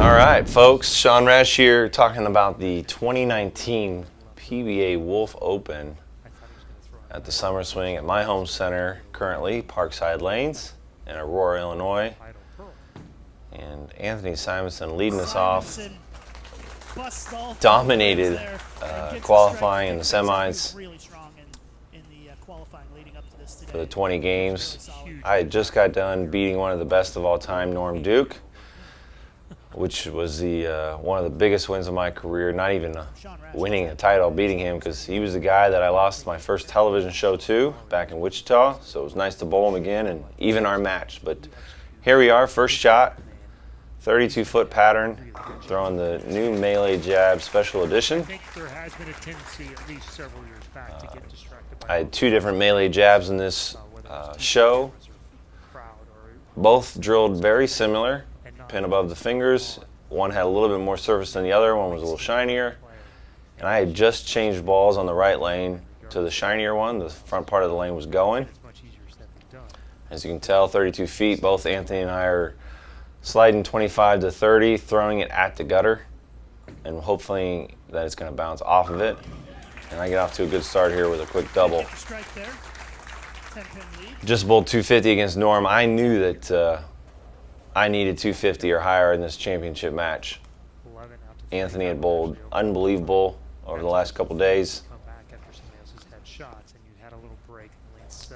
All right, folks, Sean Rash here talking about the 2019 PBA Wolf Open at the Summer Swing at my home center, currently Parkside Lanes in Aurora, Illinois. And Anthony Simonsen leading us off. Dominated qualifying in the semis for the 20 games. I had just got done beating one of the best of all time, Norm Duke, which was the one of the biggest wins of my career. Not even winning a title, beating him, because he was the guy that I lost my first television show to back in Wichita. So it was nice to bowl him again and even our match. But here we are, first shot, 32-foot pattern, throwing the new melee jab special edition. I think there has been a tendency at least several years back to get distracted by I had two different melee jabs in this show. Both drilled very similar. Pin above the fingers. One had a little bit more surface than the other. One was a little shinier. And I had just changed balls on the right lane to the shinier one. The front part of the lane was going. As you can tell, 32 feet. Both Anthony and I are sliding 25 to 30, throwing it at the gutter, and hopefully that it's going to bounce off of it. And I get off to a good start here with a quick double. Just bowled 250 against Norm. I knew that I needed 250 or higher in this championship match. Anthony had bowled unbelievable over the last couple days.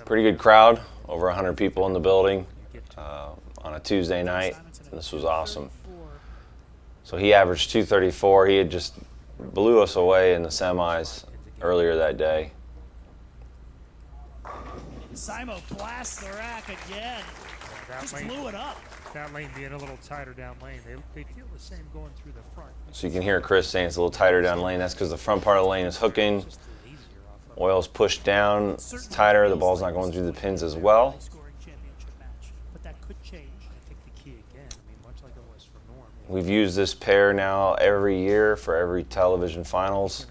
Pretty good crowd, over 100 people in the building on a Tuesday night. This was awesome. So he averaged 234. He had just blew us away in the semis earlier that day. Simo blasts the rack again. Just blew it up. That lane being a little tighter down lane, they feel the same going through the front. So you can hear Chris saying it's a little tighter down lane. That's because the front part of the lane is hooking. Oil's pushed down. It's tighter. The ball's not going through the pins as well. But that could change. I think the key again, I mean, much like it was for Norm. We've used this pair now every year for every television finals.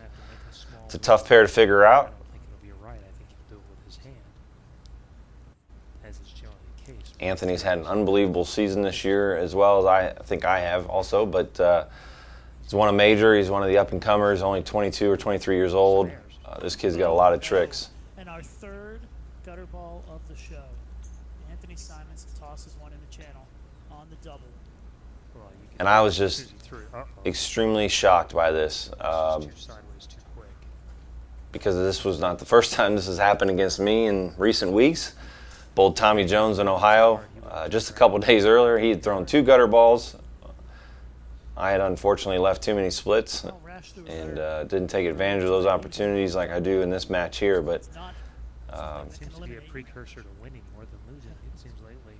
It's a tough pair to figure out. I don't think it'll be right. I think he'll do it with his hand, as is generally the case. Anthony's had an unbelievable season this year, as well as I think I have also, but he's won a major. He's one of the up-and-comers, only 22 or 23 years old. This kid's got a lot of tricks. And our third gutter ball of the show. Anthony Simonsen tosses one in the channel on the double. And I was just extremely shocked by this, because this was not the first time this has happened against me in recent weeks. Bowled Tommy Jones in Ohio. Just a couple days earlier, he had thrown two gutter balls. I had unfortunately left too many splits and didn't take advantage of those opportunities like I do in this match here. But it seems to be a precursor to winning more than losing, it seems lately.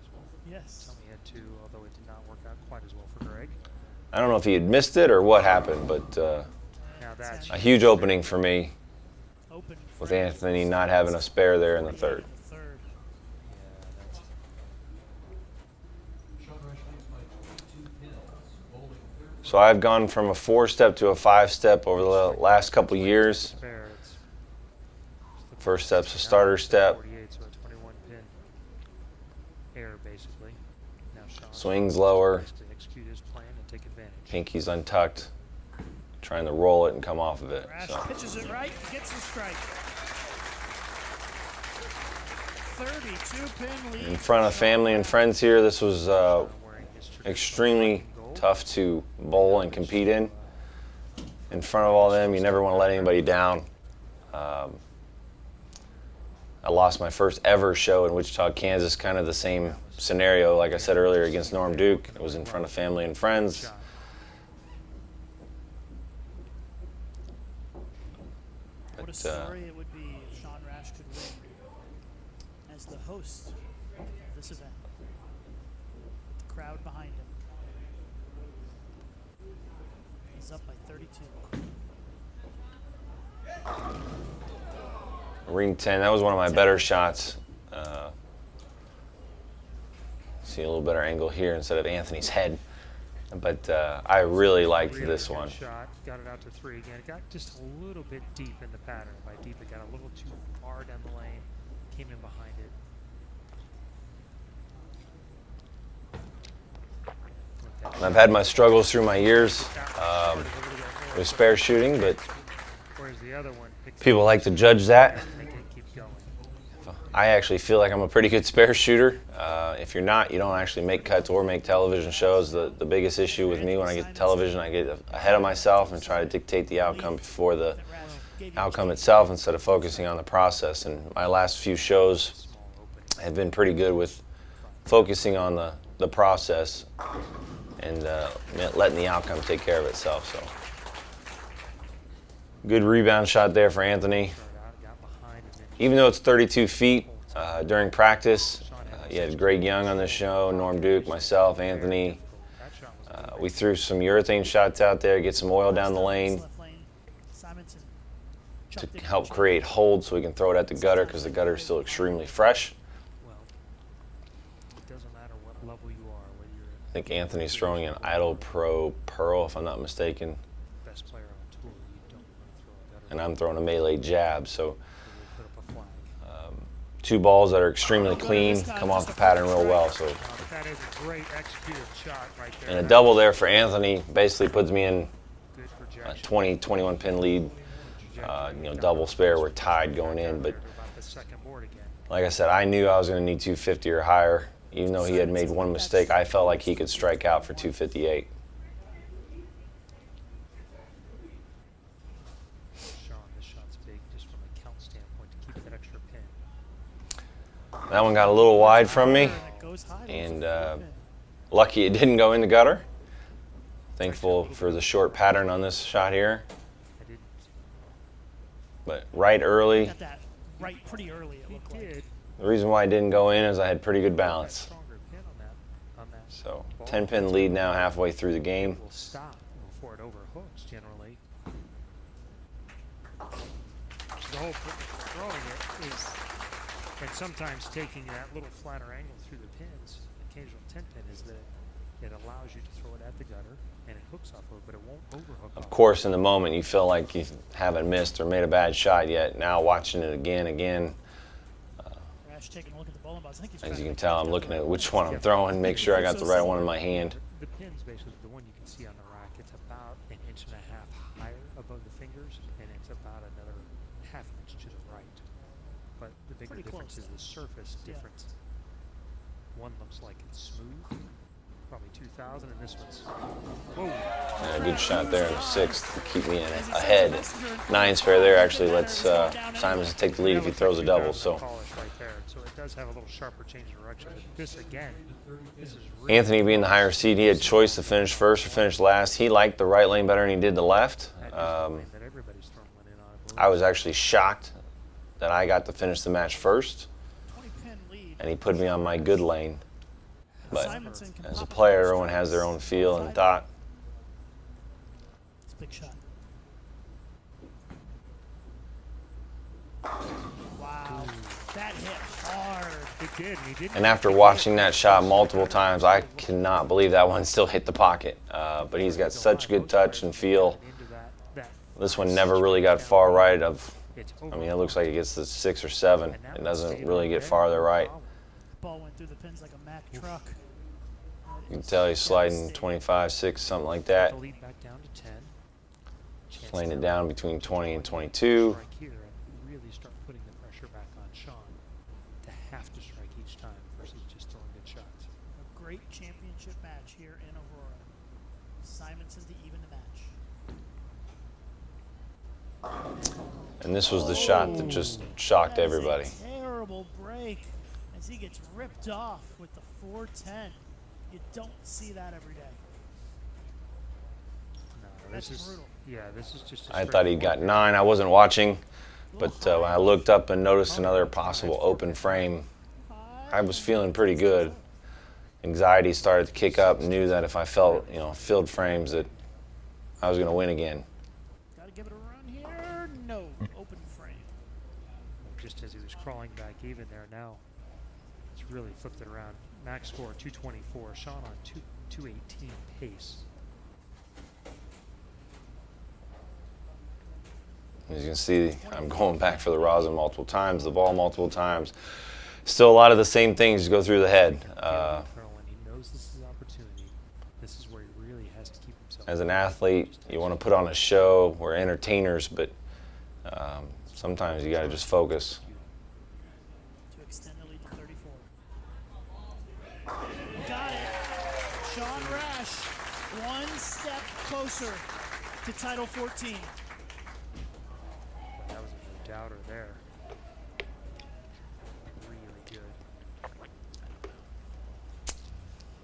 Yes. Tommy had two, although it did not work out quite as well for Greg. I don't know if he had missed it or what happened, but Now that's a huge opening for me with Anthony not having a spare there in the third. So I've gone from a 4-step to a 5-step over the last couple years. First step's a starter step. 48, so a 21 pin error basically. Now Sean Swings lower. to execute his plan and take advantage. Pinky's untucked. Trying to roll it and come off of it. Rash So pitches it right, gets the strike. 32-pin lead. in front of family and friends here, this was extremely tough to bowl and compete in. In front of all them, you never want to let anybody down. I lost my first ever show in Wichita, Kansas, kind of the same scenario, like I said earlier, against Norm Duke. It was in front of family and friends. What a story it would be if Sean Rash could win as the host of this event. With the crowd behind him. He's up by 32. Ring 10, that was one of my better shots. See a little better angle here instead of Anthony's head. But I really liked this one. Shot, got it out to 3 again. It got just a little bit deep in the pattern. By deep, it got a little too far down the lane. Came in behind it. Let that I've had my struggles through my years with spare shooting, but Whereas the other one picks people like to judge that. they can keep going. I actually feel like I'm a pretty good spare shooter. If you're not, you don't actually make cuts or make television shows. The biggest issue with me when I get to television, I get ahead of myself and try to dictate the outcome before the outcome itself instead of focusing on the process. And my last few shows have been pretty good with focusing on the process and letting the outcome take care of itself. So, good rebound shot there for Anthony. Even though it's 32 feet, during practice, you had Greg Young on the show, Norm Duke, myself, Anthony. We threw some urethane shots out there, get some oil down the lane to help create hold so we can throw it at the gutter because the gutter is still extremely fresh. Well, it doesn't matter what level you are, whether you're I think Anthony's throwing an Idol Pro Pearl, if I'm not mistaken, the best player on tour, you don't want to throw a gutter. and I'm throwing a melee jab. So We'll put up a flag. two balls that are extremely clean, come off the pattern real well. So, That is a great executed shot right there. and a double there for Anthony basically puts me in Good a projection. 20, 21 pin lead. Double spare, we're tied going in, but About the second board again. like I said, I knew I was going to need 250 or higher. Even though he had made one mistake, I felt like he could strike out for 258. Sean, this shot's big just from a count standpoint to keep that extra pin. That one got a little wide from me, And it goes high. and lucky it didn't go in the gutter. Thankful for the short pattern on this shot here, I didn't. but right early. Got that right pretty early, it He looked like. did. The reason why I didn't go in is I had pretty good balance. Stronger pin on that. So ball. 10 pin lead now halfway through the game. Will stop before it overhooks generally. The whole point of throwing it is, and sometimes taking that little flatter angle through the pins, occasional 10 pin, is that it allows you to throw it at the gutter and it hooks off of it, but it won't overhook. Of course, in the moment you feel like you haven't missed or made a bad shot yet. Now watching it again, Rash taking a look at the bowling balls. I think he's as trying you to can make tell, I'm looking at which one I'm throwing, make sure I got the right one in my hand. The pin's basically the one you can see on the rack. It's about 1.5 inches higher above the fingers, and it's about another ½ inch to the right. But the bigger Pretty difference close, is the surface Yeah. difference. One looks like it's smooth, probably 2,000, and this one's, whoa. And a good shot there in the sixth to keep me ahead. 9 spare there actually lets Simonsen take the lead if he throws a double. So Polish right there. So it does have a little sharper change of direction. But this again, this is really Anthony being the higher seed, he had choice to finish first or finish last. He liked the right lane better than he did the left. that is the lane that everybody's throwing one in on. believe. I was actually shocked that I got to finish the match first, 20 pin lead. and he put me on my good lane. But Simonsen can as a pop player, those everyone has their strikes. own feel and thought. It's a big shot. Wow, that hit hard. It did, and he didn't. And after watching that shot multiple times, I cannot believe that one still hit the pocket. But he's got such good touch and feel. Into that This one never really got far right of, it's I mean, it looks like it gets to 6 or 7. It doesn't really get farther right. Ball went through the pins like a Mack truck. You can tell he's sliding 25, 6, something like that. The lead back down to 10. Chance Laying to it down between 20 and 22. strike here and really start putting the pressure back on Sean to have to strike each time versus just throwing good shots. A great championship match here in Aurora. Simonsen to even the match. And this was the shot that just shocked That is a everybody. terrible break as he gets ripped off with the 410. You don't see that every day. No, That's this is brutal. yeah, this is just. A I thought he got 9. I wasn't watching, but when I looked up and noticed another possible open frame, I was feeling pretty good. Anxiety started to kick up. Knew that if I felt, filled frames, that I was going to win again. Gotta give it a run here. No, open frame. Just as he was crawling back even there now, it's really flipped it around. Max score 224. Sean on 218 pace. As you can see, I'm going back for the rosin multiple times, the ball multiple times. Still a lot of the same things go through the head. Throwing. He knows this is an opportunity. This is where he really has to keep himself. As an athlete, you want to put on a show. We're entertainers, but sometimes you got to just focus. To extend the lead to 34. Got it. Sean Rash, one step closer to title 14. That was a doubter there. Really good.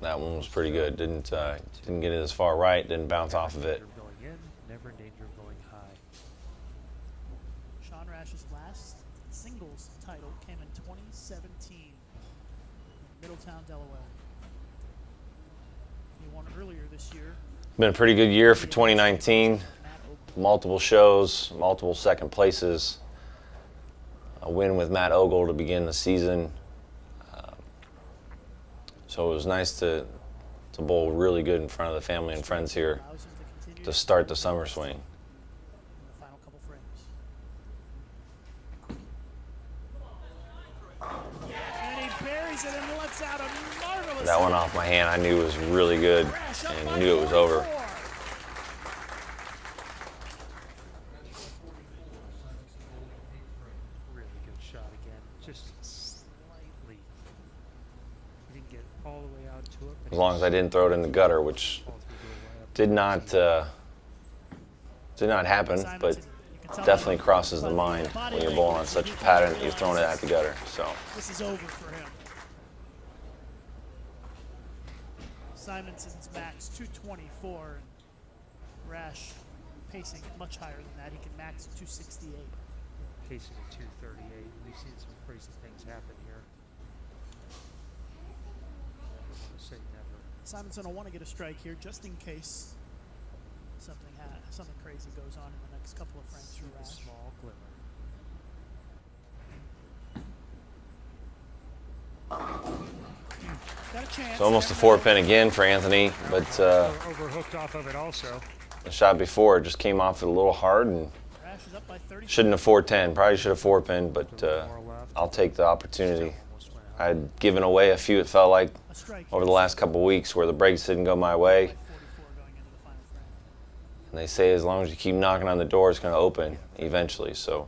That one was pretty good. Didn't get it as far right. Didn't bounce off of it. Never going in, never in danger of going high. Sean Rash's last singles title came in 2017 in Middletown, Delaware. He won earlier this year. Been a pretty good year for 2019. Multiple shows, multiple second places. A win with Matt Ogle to begin the season. So it was nice to bowl really good in front of the family and friends here Allows him to continue to start the summer swing. in the final couple frames. And he buries it and lets out a marvelous That one hit. off my hand I knew was really good Rash up by and knew it was over. 44. Really good shot again. Just slightly. He didn't get all the way out to it. But As long as I didn't throw it in the gutter, which all through the way up. did not happen, but Simonsen, you can tell definitely by crosses the the mind body when you're bowling on language such a that he pattern that you're realizes throwing it at the gutter. So this is over for him. Simonson's max 224. And Rash pacing much higher than that. He can max 268. Pacing at 238. We've seen some crazy things happen here. Never want to say never. Simonsen will want to get a strike here just in case something crazy goes on in the next couple of frames for See the Rash. small glimmer. Got a chance. it's almost a 4-pin again for Anthony, but Overhooked off of it also. the shot before just came off it a little hard and Rash is up by 30. shouldn't have 4-10. Probably should have 4-pin, but A little more left. I'll take the opportunity. Almost went out. I'd given away a few, it felt like, A strike over the last couple of weeks where the breaks didn't go my way. by 44 going into the final frame. And they say as long as you keep knocking on the door, it's going to open eventually. So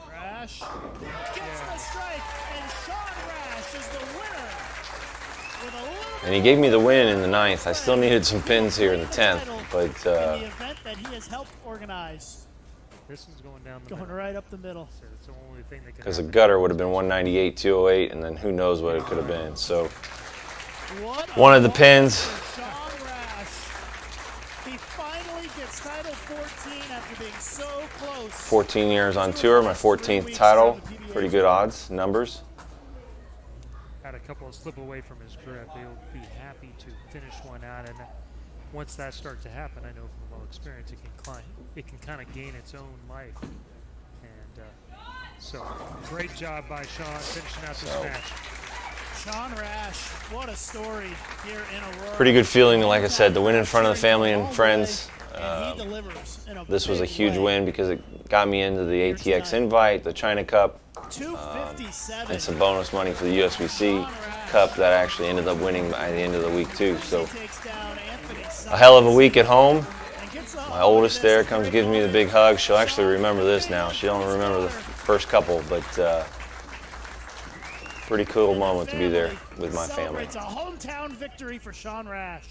Rash gets the strike, and Sean Rash is the winner with a little and he gave me the win in the 9th. I still needed some pins here in the 10th, but in the event that he has helped organize, This one's going down the going middle. right up the middle. So it's the only thing that can because a happen. gutter would have been 198, 208, and then who knows what it could have been. So What a one of the moment pins. for Sean Rash. He finally gets title 14 after being so close. 14 years on tour, my 14th title. Pretty good odds, numbers. Had a couple of slip away from his grip. He'll be happy to finish one out, and once that starts to happen, I know from low experience it can kind of gain its own life. And so great job by Sean finishing out this match. Sean Rash, what a story here in Aurora. Pretty good feeling, like I said, to win in front of the family and friends. And he delivers in a This was a big huge way. win because it got me into the ATX invite, the China Cup, 257. and some bonus money for the USBC Cup that I actually ended up winning by the end of the week too. So Takes down Anthony a hell of a week at home. and gets up My oldest there comes, gives me the big hug. She'll actually remember this now. She don't remember the first couple, but pretty cool moment to be there with my family. Celebrates a hometown victory for Sean Rash.